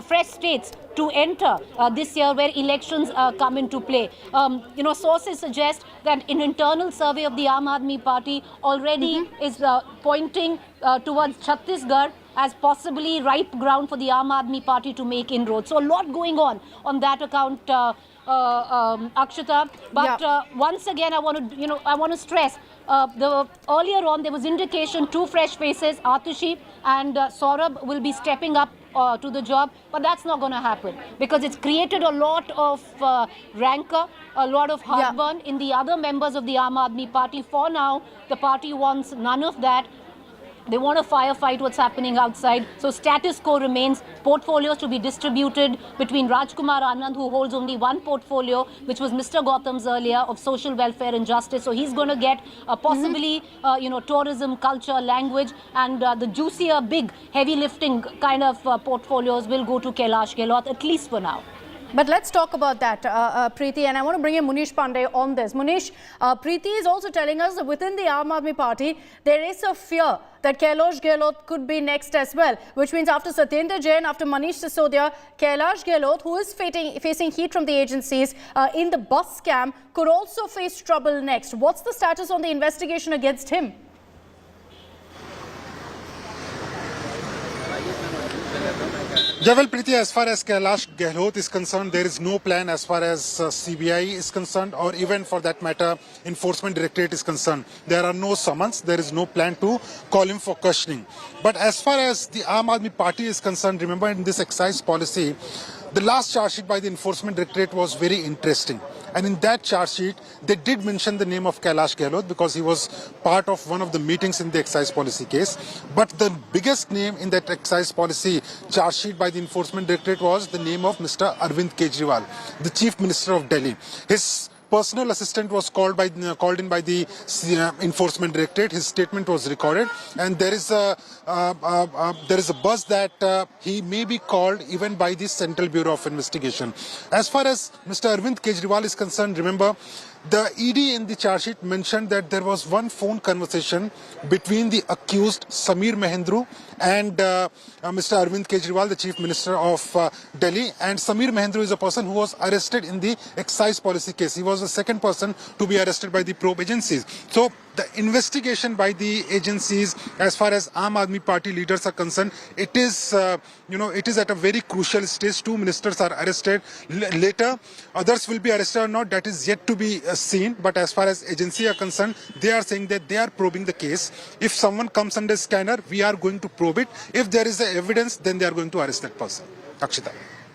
fresh states to enter this year where elections come into play. Sources suggest that an internal survey of the Aam Aadmi Party already is pointing towards Chhattisgarh as possibly ripe ground for the Aam Aadmi Party to make inroads. So a lot going on that account, Akshita. But once again, I want to stress, earlier on there was indication 2 fresh faces, Atushi and Saurabh, will be stepping up to the job, but that's not going to happen because it's created a lot of rancor, a lot of heartburn in the other members of the Aam Aadmi Party. For now, the party wants none of that. They want to firefight what's happening outside. So status quo remains. Portfolios to be distributed between Rajkumar Anand, who holds only one portfolio, which was Mr. Gautam's earlier, of social welfare and justice. So he's going to get possibly, tourism, culture, language, and the juicier, big, heavy lifting kind of portfolios will go to Kailash Gehlot, at least for now. But let's talk about that, Preeti, and I want to bring in Manish Pandey on this. Manish, Preeti is also telling us that within the Aam Aadmi Party, there is a fear that Kailash Gehlot could be next as well, which means after Satyendar Jain, after Manish Sisodia, Kailash Gehlot, who is facing heat from the agencies in the bus scam, could also face trouble next. What's the status on the investigation against him? Yeah, well, Preeti, as far as Kailash Gehlot is concerned, there is no plan as far as CBI is concerned, or even for that matter, Enforcement Directorate is concerned. There are no summons, there is no plan to call him for questioning. But as far as the Aam Aadmi Party is concerned, remember in this excise policy, The last charge sheet by the Enforcement Directorate was very interesting. And in that charge sheet, they did mention the name of Kailash Gehlot because he was part of one of the meetings in the excise policy case. But the biggest name in that excise policy charge sheet by the Enforcement Directorate was the name of Mr. Arvind Kejriwal, the Chief Minister of Delhi. His personal assistant was called in by the Enforcement Directorate. His statement was recorded, and there is a buzz that he may be called even by the Central Bureau of Investigation. As far as Mr. Arvind Kejriwal is concerned, remember, the ED in the charge sheet mentioned that there was one phone conversation between the accused Sameer Mahendru and Mr. Arvind Kejriwal, the Chief Minister of Delhi. And Sameer Mahendru is a person who was arrested in the excise policy case. He was the second person to be arrested by the probe agencies. So the investigation by the agencies, as far as Aam Aadmi Party leaders are concerned, it is at a very crucial stage. Two ministers are arrested. Later, others will be arrested or not, that is yet to be seen. But as far as agency are concerned, they are saying that they are probing the case. If someone comes under scanner, we are going to probe it. If there is evidence, then they are going to arrest that person. Akshita.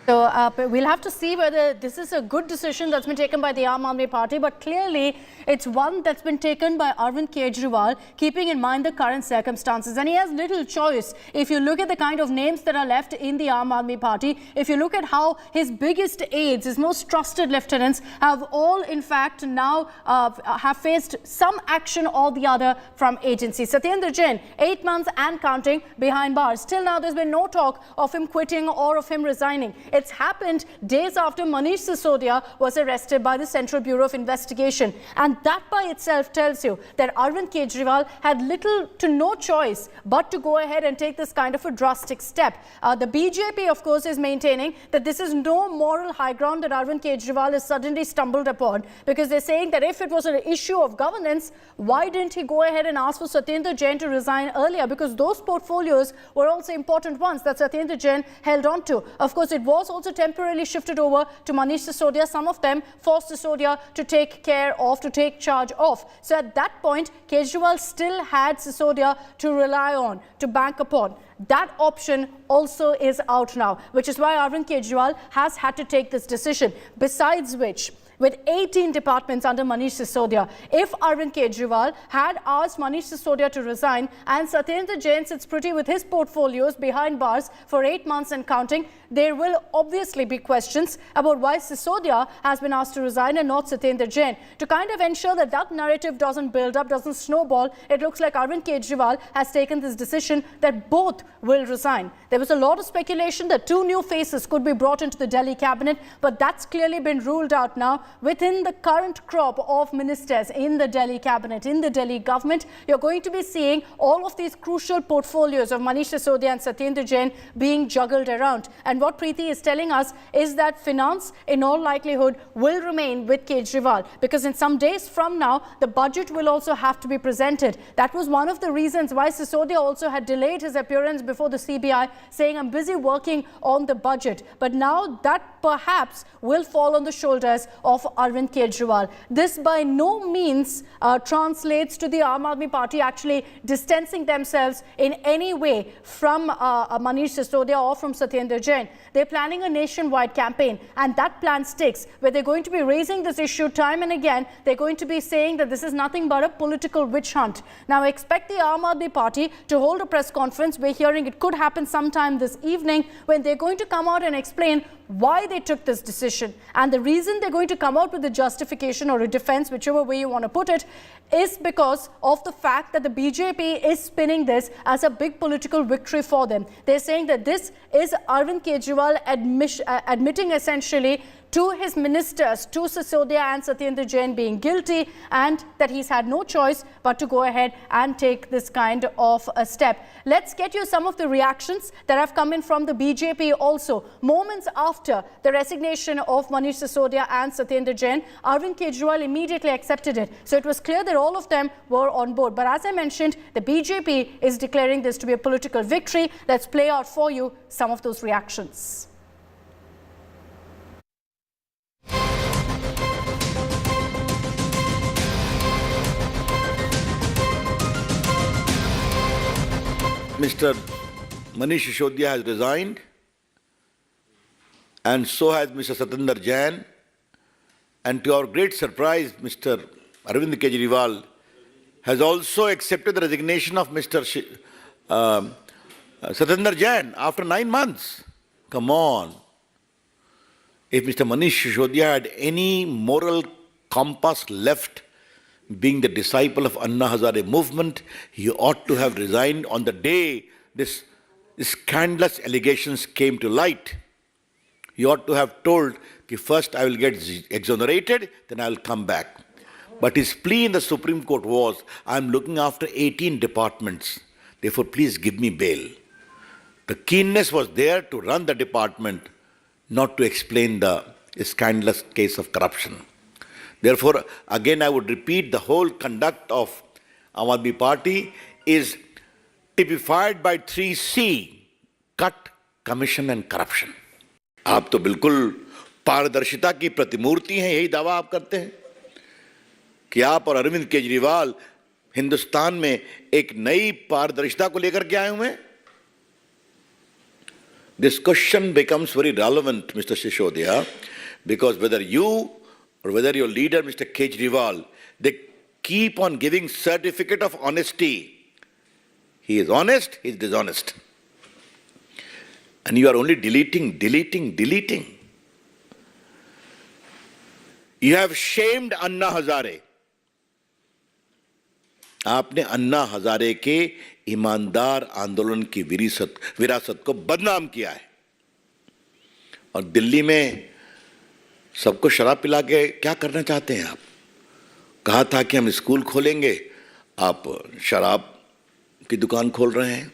So we'll have to see whether this is a good decision that's been taken by the Aam Aadmi Party, but clearly it's one that's been taken by Arvind Kejriwal, keeping in mind the current circumstances. And he has little choice. If you look at the kind of names that are left in the Aam Aadmi Party, if you look at how his biggest aides, his most trusted lieutenants, have all in fact now have faced some action or the other from agencies. Satyendar Jain, 8 months and counting behind bars. Till now, there's been no talk of him quitting or of him resigning. It's happened days after Manish Sisodia was arrested by the Central Bureau of Investigation. And that by itself tells you that Arvind Kejriwal had little to no choice but to go ahead and take this kind of a drastic step. The BJP, of course, is maintaining that this is no moral high ground that Arvind Kejriwal has suddenly stumbled upon, because they're saying that if it was an issue of governance, why didn't he go ahead and ask for Satyendar Jain to resign earlier? Because those portfolios were also important ones that Satyendar Jain held on to. Of course, it was also temporarily shifted over to Manish Sisodia. Some of them forced Sisodia to take care of, to take charge of. So at that point, Kejriwal still had Sisodia to rely on, to bank upon. That option also is out now, which is why Arvind Kejriwal has had to take this decision. Besides which, with 18 departments under Manish Sisodia, if Arvind Kejriwal had asked Manish Sisodia to resign and Satyendar Jain sits pretty with his portfolios behind bars for 8 months and counting, there will obviously be questions about why Sisodia has been asked to resign and not Satyendar Jain. To kind of ensure that that narrative doesn't build up, doesn't snowball, it looks like Arvind Kejriwal has taken this decision that both will resign. There was a lot of speculation that two new faces could be brought into the Delhi cabinet, but that's clearly been ruled out now. Within the current crop of ministers in the Delhi cabinet, in the Delhi government, you're going to be seeing all of these crucial portfolios of Manish Sisodia and Satyendar Jain being juggled around. And what Preeti is telling us is that finance, in all likelihood, will remain with Kejriwal, because in some days from now, the budget will also have to be presented. That was one of the reasons why Sisodia also had delayed his appearance before the CBI, saying, I'm busy working on the budget. But now that perhaps will fall on the shoulders of Arvind Kejriwal. This by no means translates to the Aam Aadmi Party actually distancing themselves in any way from Manish Sisodia or from Satyendar Jain. They're planning a nationwide campaign, and that plan sticks, where they're going to be raising this issue time and again. They're going to be saying that this is nothing but a political witch hunt. Now expect the Aam Aadmi Party to hold a press conference. We're hearing it could happen sometime this evening, when they're going to come out and explain why they took this decision. And the reason they're going to come out with a justification or a defense, whichever way you want to put it, is because of the fact that the BJP is spinning this as a big political victory for them. They're saying that this is Arvind Kejriwal admitting essentially to his ministers, to Sisodia and Satyendar Jain, being guilty, and that he's had no choice but to go ahead and take this kind of a step. Let's get you some of the reactions that have come in from the BJP also. Moments after the resignation of Manish Sisodia and Satyendar Jain, Arvind Kejriwal immediately accepted it. So it was clear that all of them were on board. But as I mentioned, the BJP is declaring this to be a political victory. Let's play out for you some of those reactions. Mr. Manish Sisodia has resigned. and so has Mr. Satyendar Jain. And to our great surprise, Mr. Arvind Kejriwal has also accepted the resignation of Mr. Satyendar Jain after 9 months. Come on. If Mr. Manish Sisodia had any moral compass left, being the disciple of Anna Hazare movement, he ought to have resigned on the day this scandalous allegations came to light. He ought to have told, first I will get exonerated, then I will come back. But his plea in the Supreme Court was, I am looking after 18 departments, therefore please give me bail. The keenness was there to run the department, not to explain the scandalous case of corruption. Therefore, again I would repeat, the whole conduct of Aam Aadmi Party is typified by 3C, cut, commission and corruption. आप तो बिल्कुल पारदर्शिता की प्रतिमूर्ति हैं, यही दावा आप करते हैं कि आप और अरविंद केजरीवाल हिंदुस्तान में एक नई पारदर्शिता को लेकर के आए हुए हैं. This question becomes very relevant, Mr. Sisodia, because whether you or whether your leader, Mr. Kejriwal, they keep on giving certificate of honesty. He is honest, he is dishonest. And you are only deleting. You have shamed Anna Hazare. आपने अन्ना हजारे के ईमानदार आंदोलन की विरासत को बदनाम किया है. और दिल्ली में सबको शराब पिला के क्या करना चाहते हैं आप? कहा था कि हम स्कूल खोलेंगे, आप शराब की दुकान खोल रहे हैं.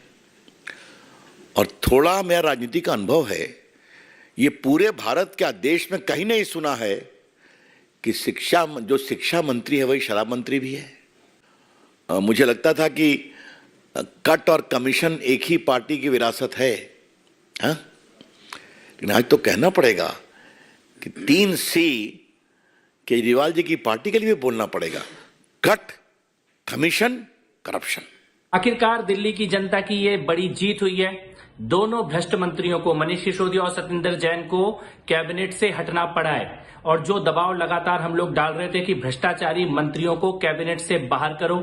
और थोड़ा मेरा राजनीति का अनुभव है, ये पूरे भारत के देश में कहीं नहीं सुना है कि जो शिक्षा मंत्री है वही शराब मंत्री भी है. मुझे लगता था कि कट और कमीशन एक ही पार्टी की विरासत है, हाँ? लेकिन आज तो कहना पड़ेगा कि 3C केजरीवाल जी की पार्टी के लिए भी बोलना पड़ेगा, कट, कमीशन, करप्शन. आखिरकार दिल्ली की जनता की ये बड़ी जीत हुई है. दोनों भ्रष्ट मंत्रियों को, मनीष सिसोदिया और सत्येंद्र जैन को कैबिनेट से हटना पड़ा है. और जो दबाव लगातार हम लोग डाल रहे थे कि भ्रष्टाचारी मंत्रियों को कैबिनेट से बाहर करो,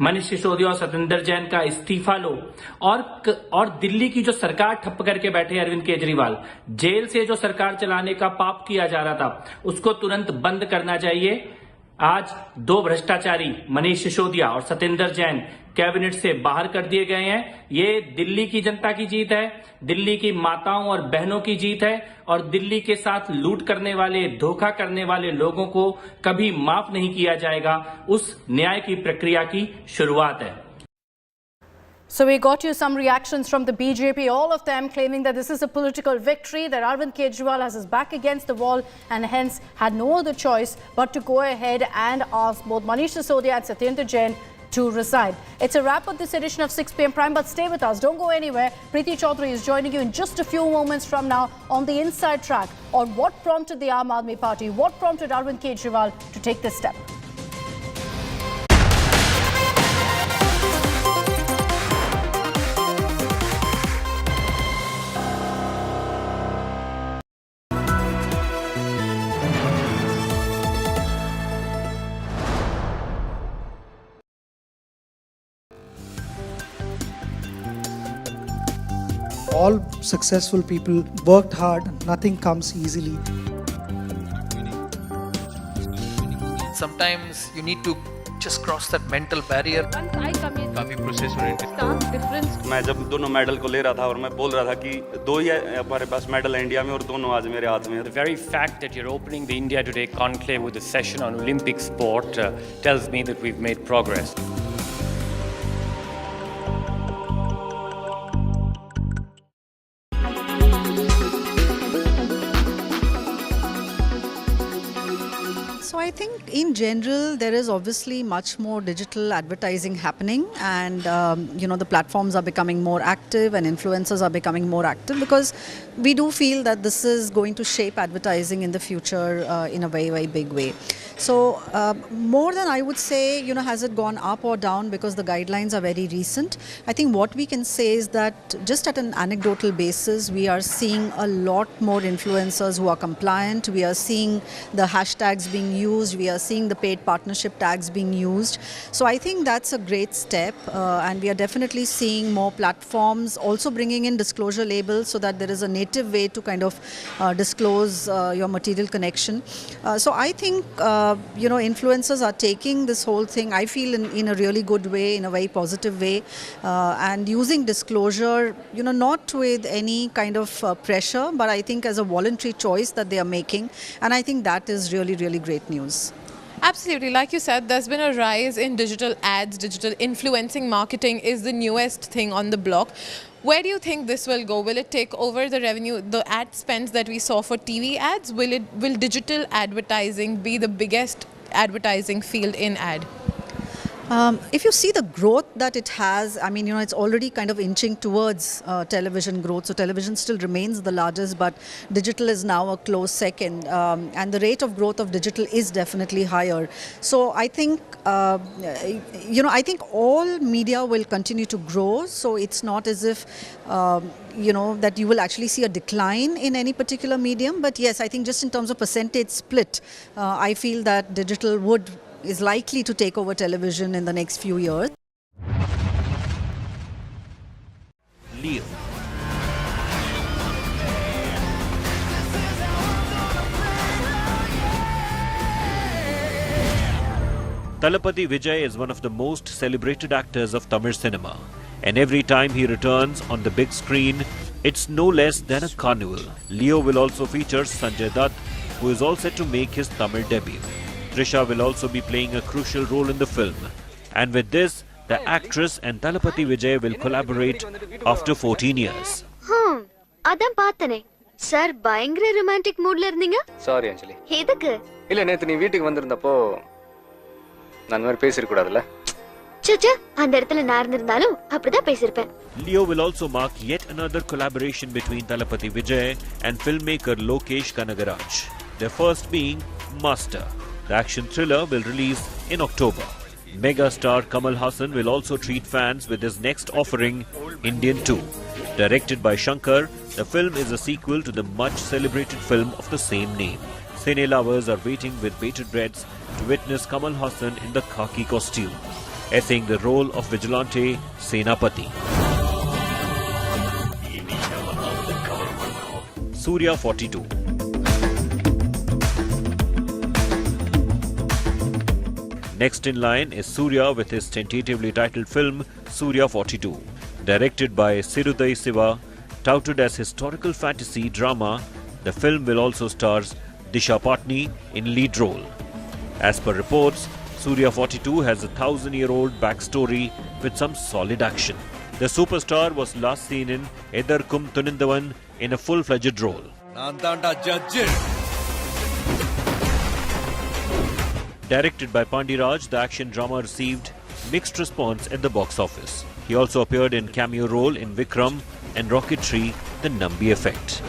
मनीष सिसोदिया और सत्येंद्र जैन का इस्तीफा लो, और दिल्ली की जो सरकार ठप्प करके बैठे अरविंद केजरीवाल, जेल से जो सरकार चलाने का पाप किया जा रहा था उसको तुरंत बंद करना चाहिए. आज दो भ्रष्टाचारी मनीष सिसोदिया और सत्येंद्र जैन कैबिनेट से बाहर कर दिए गए हैं. ये दिल्ली की जनता की जीत है, दिल्ली की माताओं और बहनों की जीत है, और दिल्ली के साथ लूट करने वाले, धोखा करने वाले लोगों को कभी माफ नहीं किया जाएगा. उस न्याय की प्रक्रिया की शुरुआत है. So we got you some reactions from the BJP, all of them claiming that this is a political victory, that Arvind Kejriwal has his back against the wall and hence had no other choice but to go ahead and ask both Manish Sisodia and Satyendar Jain to resign. It's a wrap of this edition of 6 p.m. Prime, but stay with us. Don't go anywhere. Preeti Chaudhary is joining you in just a few moments from now on the Inside Track on what prompted the Aam Aadmi Party, what prompted Arvind Kejriwal to take this step. All successful people worked hard, nothing comes easily. Sometimes you need to just cross that mental barrier. Once I come in, काफी process oriented. stark difference. मैं जब दोनों medal को ले रहा था और मैं बोल रहा था कि दो ही हमारे पास मेडल है इंडिया में और दोनों आज मेरे हाथ में हैं. The very fact that you're opening the India Today conclave with a session on Olympic sport tells me that we've made progress. So I think in general, there is obviously much more digital advertising happening, and the platforms are becoming more active and influencers are becoming more active, because we do feel that this is going to shape advertising in the future in a very, very big way. So more than I would say, has it gone up or down, because the guidelines are very recent. I think what we can say is that just at an anecdotal basis, we are seeing a lot more influencers who are compliant. We are seeing the hashtags being used. We are seeing the paid partnership tags being used. So I think that's a great step. And we are definitely seeing more platforms also bringing in disclosure labels, so that there is a native way to kind of disclose your material connection. So I think, influencers are taking this whole thing, I feel, in a really good way, in a very positive way, and using disclosure, not with any kind of pressure, but I think as a voluntary choice that they are making. And I think that is really, really great news. Absolutely. Like you said, there's been a rise in digital ads. Digital influencing marketing is the newest thing on the block. Where do you think this will go? Will it take over the revenue, the ad spends that we saw for TV ads? Will digital advertising be the biggest advertising field in ad? If you see the growth that it has, I mean, it's already kind of inching towards television growth. So television still remains the largest, but digital is now a close second. And the rate of growth of digital is definitely higher. So I think, I think all media will continue to grow. So it's not as if, that you will actually see a decline in any particular medium. But yes, I think just in terms of percentage split, I feel that digital is likely to take over television in the next few years. Leo. Thalapathy Vijay is one of the most celebrated actors of Tamil cinema, and every time he returns on the big screen, it's no less than a carnival. Leo will also feature Sanjay Dutt, who is all set to make his Tamil debut. Trisha will also be playing a crucial role in the film. And with this, the actress and Thalapathy Vijay will collaborate after 14 years. Adam pathane. Sir, பயங்கர romantic mood la irundinga? Sorry Anjali. எதுக்கு? இல்ல நேத்து நீ வீட்டுக்கு வந்திருந்தப்போ நான் மாதிரி பேசிர கூடாதுல. சச்சா, அந்த இடத்துல நான் இருந்திருந்தாலும் அப்படிதான் பேசிருப்பேன். Leo will also mark yet another collaboration between Thalapathy Vijay and filmmaker Lokesh Kanagaraj. Their first being Master. The action thriller will release in October. Mega star Kamal Haasan will also treat fans with his next offering, Indian 2. Directed by Shankar, the film is a sequel to the much celebrated film of the same name. Cine lovers are waiting with bated breaths to witness Kamal Haasan in the khaki costume, essaying the role of vigilante Senapati. Surya 42. Next in line is Surya with his tentatively titled film Surya 42. Directed by Sirudai Siva, touted as historical fantasy drama, the film will also star Disha Patni in lead role. As per reports, Surya 42 has a 1,000-year-old backstory with some solid action. The superstar was last seen in Edarkum Thunindavan in a full-fledged role. Directed by Pandiraj, the action drama received mixed response at the box office. He also appeared in cameo role in Vikram and Rocketry, The Nambi Effect.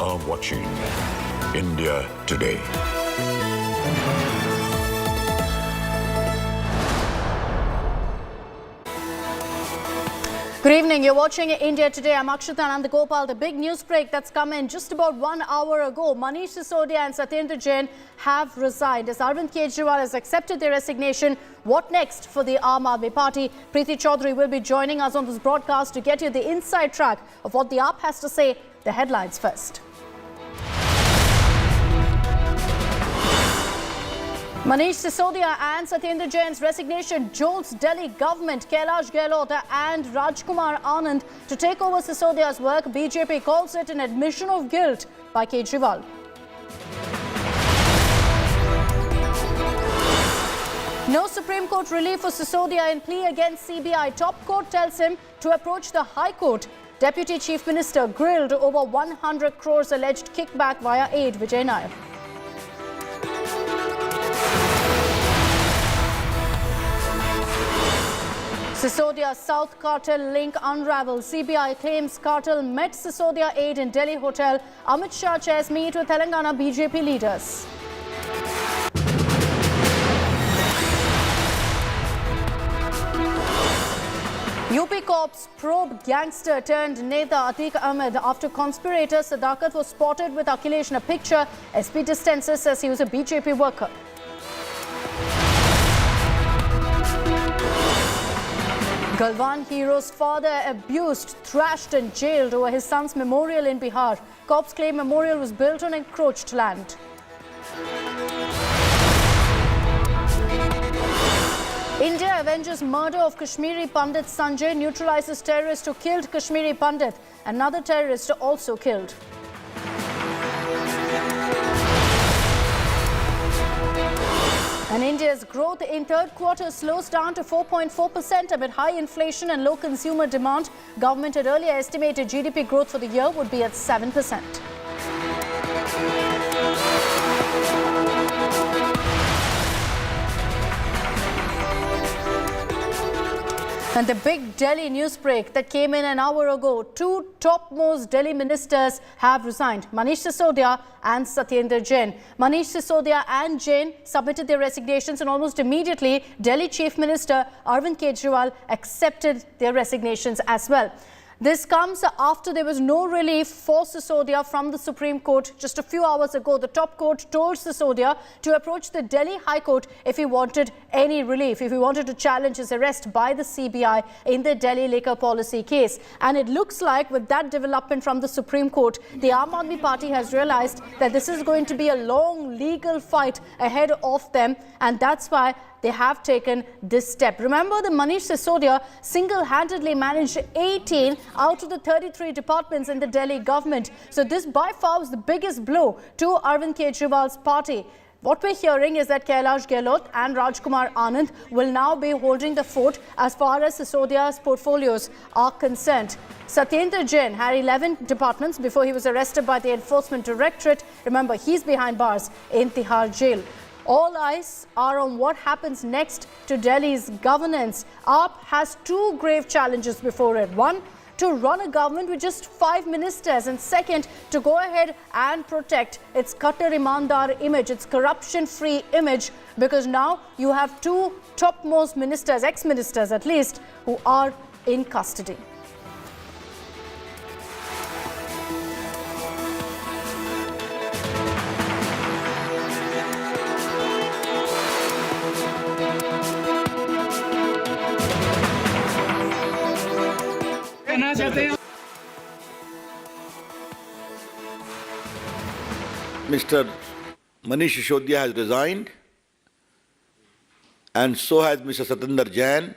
are watching India Today. Good evening. You're watching India Today. I'm Akshita and Nandagopal. The big news break that's come in just about 1 hour ago. Manish Sisodia and Satyendar Jain have resigned as Arvind Kejriwal has accepted their resignation. What next for the Aam Aadmi Party? Preeti Chaudhary will be joining us on this broadcast to get you the inside track of what the AAP has to say. The headlines first. Manish Sisodia and Satyendar Jain's resignation jolts Delhi government. Kailash Gehlot and Rajkumar Anand to take over Sisodia's work. BJP calls it an admission of guilt by Kejriwal. No Supreme Court relief for Sisodia in plea against CBI. Top court tells him to approach the High Court. Deputy Chief Minister grilled over 100 crores alleged kickback via aid. Vijay Nair. Sisodia South cartel link unravels. CBI claims cartel met Sisodia aid in Delhi hotel. Amit Shah chairs meet with Telangana BJP leaders. UP cops probe gangster turned Neta Atiq Ahmed after conspirator Sadakat was spotted with Akhilesh in a picture. SP distances says he was a BJP worker. Galwan hero's father abused, thrashed and jailed over his son's memorial in Bihar. Cops claim memorial was built on encroached land. India avenges murder of Kashmiri Pandit Sanjay, neutralizes terrorist who killed Kashmiri Pandit. Another terrorist also killed. And India's growth in third quarter slows down to 4.4% amid high inflation and low consumer demand. Government had earlier estimated GDP growth for the year would be at 7%. And the big Delhi news break that came in an hour ago. Two topmost Delhi ministers have resigned, Manish Sisodia and Satyendar Jain. Manish Sisodia and Jain submitted their resignations, and almost immediately Delhi Chief Minister Arvind Kejriwal accepted their resignations as well. This comes after there was no relief for Sisodia from the Supreme Court. Just a few hours ago, the top court told Sisodia to approach the Delhi High Court if he wanted any relief, if he wanted to challenge his arrest by the CBI in the Delhi liquor policy case. And it looks like with that development from the Supreme Court, the Aam Aadmi Party has realized that this is going to be a long legal fight ahead of them, and that's why they have taken this step. Remember, the Manish Sisodia single-handedly managed 18 out of the 33 departments in the Delhi government. So this by far was the biggest blow to Arvind Kejriwal's party. What we're hearing is that Kailash Gehlot and Rajkumar Anand will now be holding the fort as far as Sisodia's portfolios are concerned. Satyendar Jain had 11 departments before he was arrested by the Enforcement Directorate. Remember, he's behind bars in Tihar jail. All eyes are on what happens next to Delhi's governance. AAP has two grave challenges before it. One, to run a government with just 5 ministers, and second, to go ahead and protect its Qatar Imandar image, its corruption-free image, because now you have two topmost ministers, ex-ministers at least, who are in custody. Mr. Manish Sisodia has resigned, and so has Mr. Satyendar Jain.